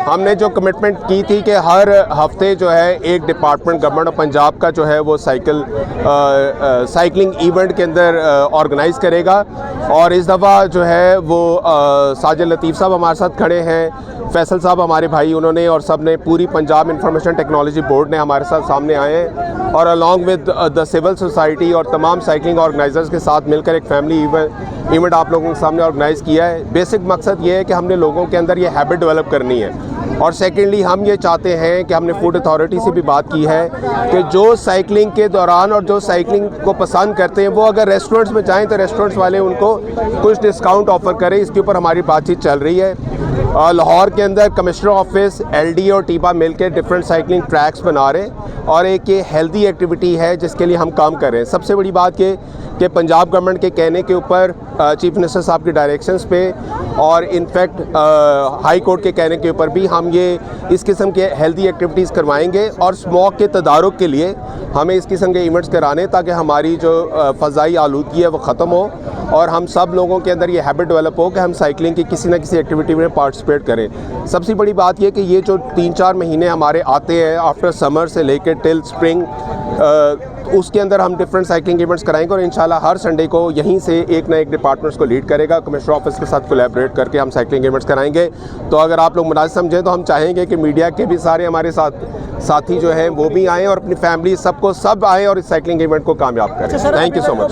हमने जो कमिटमेंट की थी कि हर हफ्ते जो है एक डिपार्टमेंट गवर्नमेंट ऑफ पंजाब का जो है वो साइकिलिंग इवेंट के अंदर ऑर्गेनाइज़ करेगा। और इस दफ़ा जो है वो साजिद लतीफ़ साहब हमारे साथ खड़े हैं, फैसल साहब हमारे भाई, उन्होंने और सब ने, पूरी पंजाब इंफॉर्मेशन टेक्नोलॉजी बोर्ड ने हमारे साथ सामने आए हैं और along with the civil society और तमाम साइकिलिंग ऑर्गेनाइजर्स के साथ मिलकर एक फैमिली इवेंट आप लोगों के सामने ऑर्गेनाइज़ किया है। बेसिक मकसद ये है कि हमने लोगों के अंदर ये हैबिट डेवलप करनी है। और सेकेंडली हम ये चाहते हैं कि हमने फूड अथॉरिटी से भी बात की है कि जो साइकिलिंग के दौरान और जो साइकिलिंग को पसंद करते हैं वो अगर रेस्टोरेंट्स में जाएँ तो रेस्टोरेंट्स वाले उनको कुछ डिस्काउंट ऑफ़र करें। इसके ऊपर हमारी बातचीत चल रही है। लाहौर के अंदर कमिश्नर ऑफिस, LD और टीपा मिलकर डिफरेंट साइकिलिंग ट्रैक्स बना रहे हैं और एक ये हेल्दी एक्टिविटी है जिसके लिए हम काम कर रहे हैं। सबसे बड़ी बात ये कि पंजाब गवर्नमेंट के कहने के ऊपर, चीफ मिनिस्टर साहब की डायरेक्शंस पे और इनफैक्ट हाई कोर्ट के कहने के ऊपर भी हम ये इस किस्म के हेल्दी एक्टिविटीज़ करवाएंगे और स्मोक के तदारुक के लिए हमें इस किस्म के इवेंट्स कराने ताकि हमारी जो फ़ज़ाई आलूदगी है वो ख़त्म हो और हम सब लोगों के अंदर ये हैबिट डेवलप हो कि हम साइकिलिंग की किसी न किसी एक्टिविटी में पार्टिसिपेट करें। सबसे बड़ी बात ये कि ये जो 3-4 महीने हमारे आते हैं आफ्टर समर से लेकर टिल स्प्रिंग, उसके अंदर हम डिफरेंट साइकिलिंग इवेंट्स कराएंगे और इंशाल्लाह हर संडे को यहीं से एक ना एक डिपार्टमेंट्स को लीड करेगा। कमिश्नर ऑफिस के साथ कोलैबोरेट करके हम साइकिलिंग इवेंट्स कराएंगे। तो अगर आप लोग मुनासिब समझें तो हम चाहेंगे कि मीडिया के भी सारे हमारे साथी जो हैं वो भी आएँ और अपनी फैमिली सब आएँ और इस साइकिलिंग इवेंट को कामयाब करें। Thank you so much.